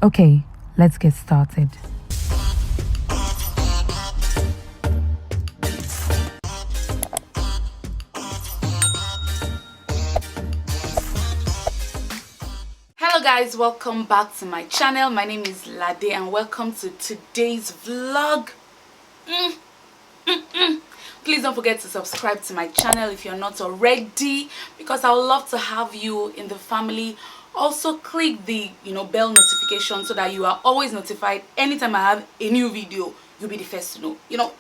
Okay, let's get started. Hello guys, welcome back to my channel. My name is Lade and welcome to today's vlog. Please don't forget to subscribe to my channel if you're not already, because I would love to have you in the family. Also click the bell notification so that you are always notified anytime I have a new video. You'll be the first to know.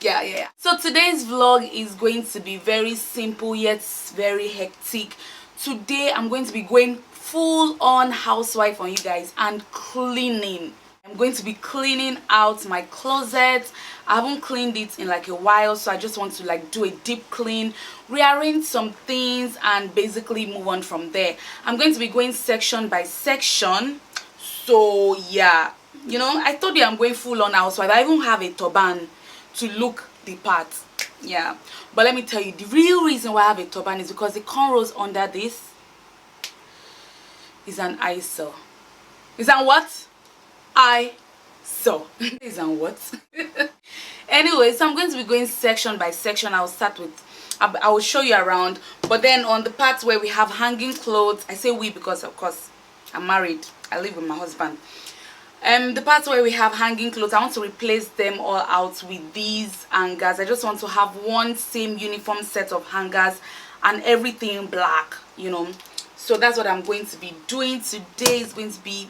Yeah. So today's vlog is going to be very simple yet very hectic. Today I'm going to be going full on housewife on you guys and cleaning. I'm going to be cleaning out my closet. I haven't cleaned it in like a while, so I just want to like do a deep clean, rearrange some things, and basically move on from there. I'm going to be going section by section. So yeah, I told you I'm going full on housewife. I even have a turban to look the part. Yeah, but let me tell you, the real reason why I have a turban is because the cornrows under this is an eyesore. Is that what? Is and what? Anyway, so I'm going to be going section by section. I'll start with, I will show you around, but then on the parts where we have hanging clothes, I say we because of course I'm married, I live with my husband. The parts where we have hanging clothes, I want to replace them all out with these hangers. I just want to have one same uniform set of hangers and everything black, so that's what I'm going to be doing today. It's going to be,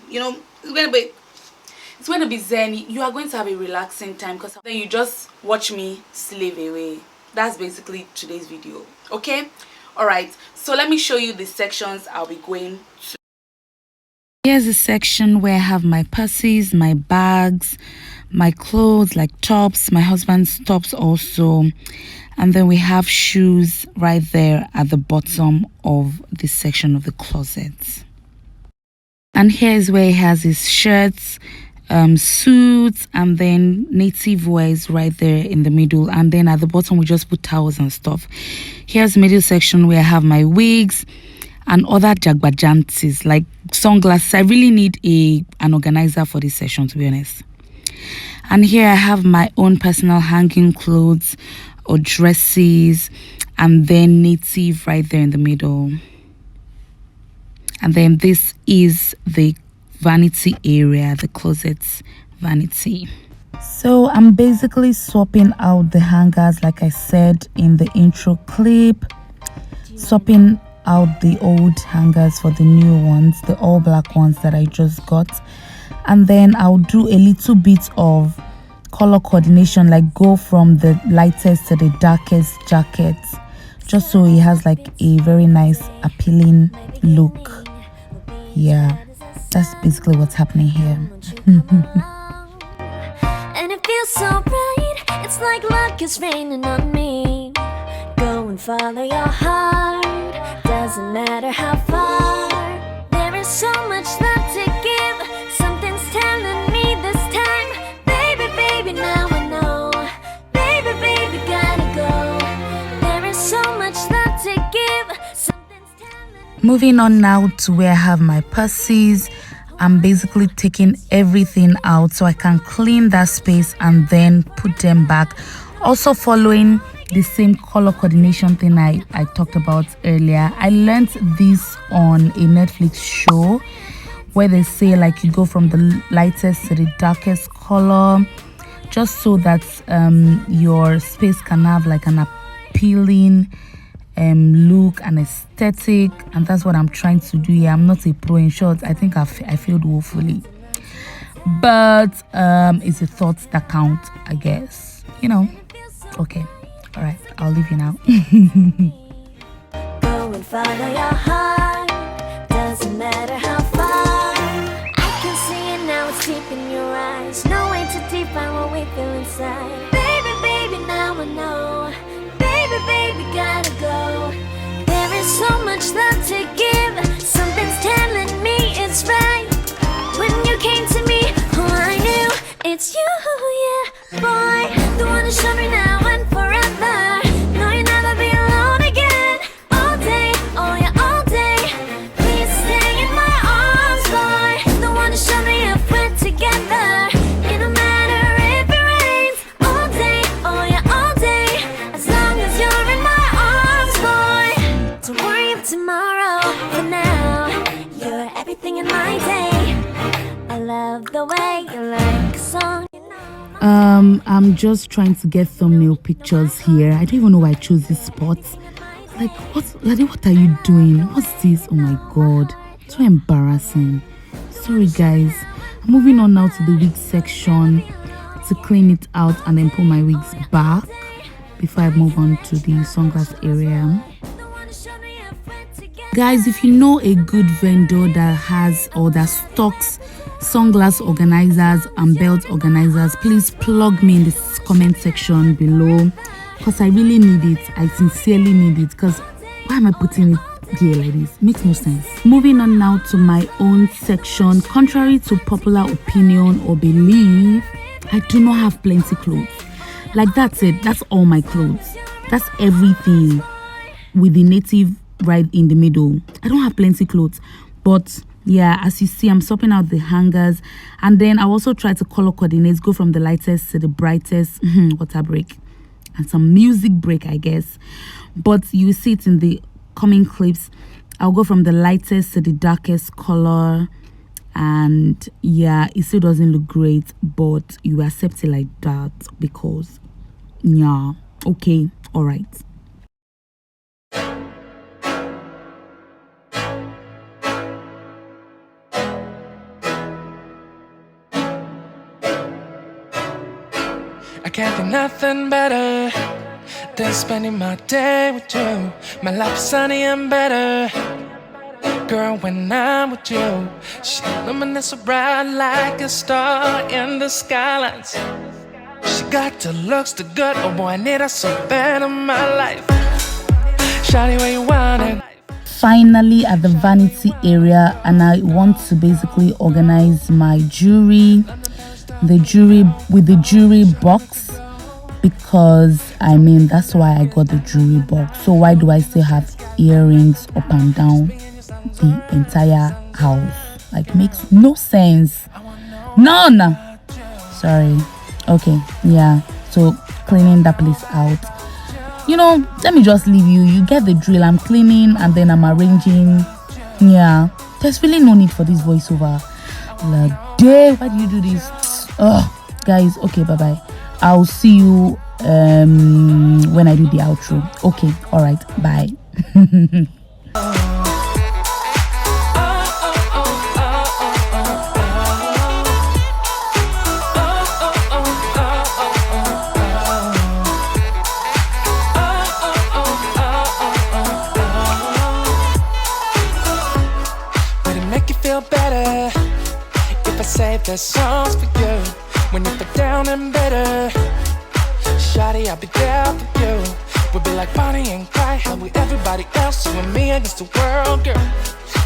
it's going to be zen. You are going to have a relaxing time because then you just watch me slave away. That's basically today's video. Okay, all right, so let me show you the sections I'll be going to. Here's a section where I have my purses, my bags, my clothes like tops, my husband's tops also, and then we have shoes right there at the bottom of this section of the closet. And here's where he has his shirts, suits, and then native wears right there in the middle, and then at the bottom we just put towels and stuff. Here's the middle section where I have my wigs and other jagbajantis like sunglasses. I really need an organizer for this session, to be honest. And here I have my own personal hanging clothes or dresses, and then native right there in the middle. And then this is the vanity area, the closet's vanity. So I'm basically swapping out the hangers like I said in the intro clip, swapping out the old hangers for the new ones, the all black ones that I just got. And then I'll do a little bit of color coordination, like go from the lightest to the darkest jacket, just so it has like a very nice appealing look. Yeah, that's basically what's happening here. And it feels so bright, it's like luck is raining on me. Go and follow your heart, doesn't matter how far. There is so much love to give, something's telling me this time. Baby, now I know. Baby, gotta go. There is so much love to give, something's telling me. Moving on now to where I have my purses. I'm basically taking everything out so I can clean that space and then put them back. Also following the same color coordination thing I talked about earlier. I learned this on a Netflix show where they say like you go from the lightest to the darkest color, just so that your space can have like an appealing look and aesthetic, and that's what I'm trying to do here. I'm not a pro. In short, I think I failed woefully, but it's the thoughts that count, I guess. Okay, all right, I'll leave you now. Go and follow your heart, doesn't matter how far. I can see it now, it's deep in your eyes. No way to define what we feel inside. Baby, now I know. Baby, gotta go. There is so much love to give, something's telling me it's right. When you came to me, oh I knew it's you, yeah, boy. The one to show me now and forever. No, you'll never be alone again. All day, oh yeah, all day. love the way you like a song. I'm just trying to get thumbnail pictures here. I don't even know why I chose this spot. Like, what are you doing? What's this? Oh my god, so embarrassing. Sorry guys. I'm moving on now to the wig section to clean it out and then put my wigs back before I move on to the sunglass area. Guys, if you know a good vendor that has or that stocks sunglass organizers and belt organizers, please plug me in the comment section below, because I really need it. I sincerely need it, because why am I putting it here like this? Makes no sense. Moving on now to my own section. Contrary to popular opinion or belief, I do not have plenty clothes. Like, that's it. That's all my clothes. That's everything with the native right in the middle. I don't have plenty clothes, but yeah, as you see, I'm swapping out the hangers, and then I also try to color coordinate, go from the lightest to the brightest. Water break and some music break, I guess, but you see it in the coming clips. I'll go from the lightest to the darkest color, and yeah, it still doesn't look great, but you accept it like that because yeah, okay, all right. I can't think nothing better than spending my day with you. My life is sunny and better, girl, when I'm with you. She luminous so bright like a star in the skylines. She got the looks, the good, oh boy, I need her so bad in my life. Shawty, where you want it? Finally at the vanity area, and I want to basically organize my jewelry, with the jewelry box, because I mean that's why I got the jewelry box. So why do I still have earrings up and down the entire house? Like, makes no sense, none. Sorry. Okay, yeah, so cleaning that place out, you know, let me just leave you. You get the drill. I'm cleaning and then I'm arranging. Yeah, there's really no need for this voiceover. Lade, why do you do this? Oh, guys, okay, bye-bye. I'll see you when I do the outro. Okay, all right, bye. Better if I save the songs for you when you feel down and bitter. Shawty, I'll be there for you. We'll be like Bonnie and Clyde, how we everybody else, you and me against the world, girl.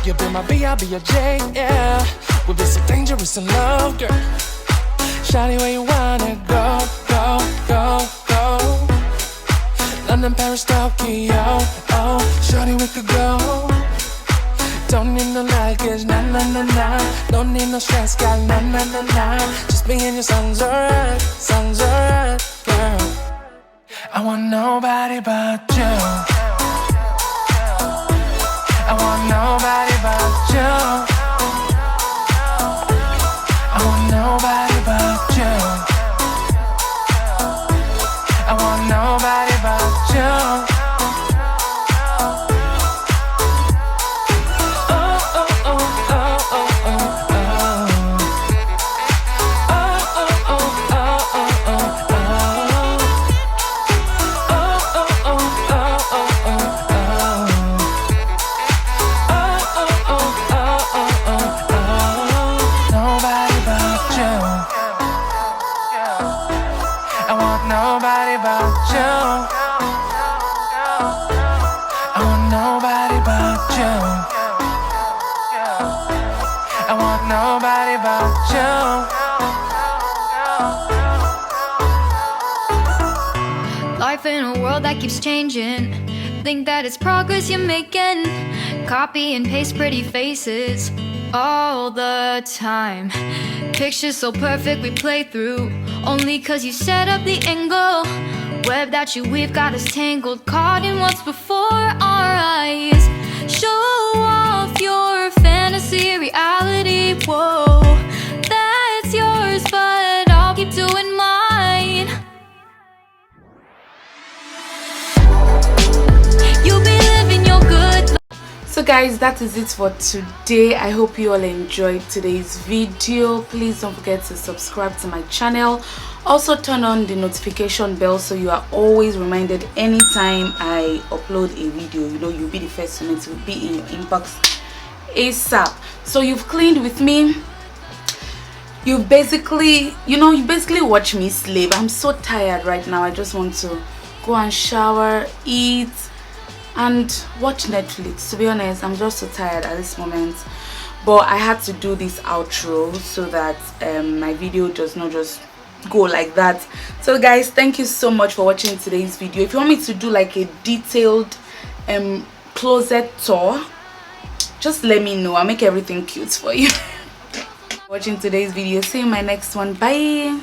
You'll be my B, I'll be your J, yeah. We'll be so dangerous in love, girl. Shawty, where you wanna go, go, go, go? London, Paris, Tokyo, oh, shawty, we could go. Don't need no luggage, nah, nah, nah, nah. Don't need no stress, girl, nah, nah, nah, nah. Just me and your songs alright, girl. I want nobody but you. I want nobody but you. I want nobody but you. I want nobody but you. Nobody but you. I want nobody but you. I want nobody but you. Life in a world that keeps changing. Think that it's progress you're making. Copy and paste pretty faces all the time. Pictures so perfect we play through, only cause you set up the angle. Web that you weave got us tangled, caught in what's before our eyes. Show off your fantasy reality, whoa. That So guys, that is it for today. I hope you all enjoyed today's video. Please don't forget to subscribe to my channel. Also turn on the notification bell so you are always reminded anytime I upload a video. You know, you'll be the first to know. It will be in your inbox ASAP. So you've cleaned with me. You basically watch me slave. I'm so tired right now. I just want to go and shower, eat, and watch Netflix. To be honest, I'm just so tired at this moment, but I had to do this outro so that my video does not just go like that. So guys, thank you so much for watching today's video. If you want me to do like a detailed closet tour, just let me know. I'll make everything cute for you. Watching today's video. See you in my next one. Bye.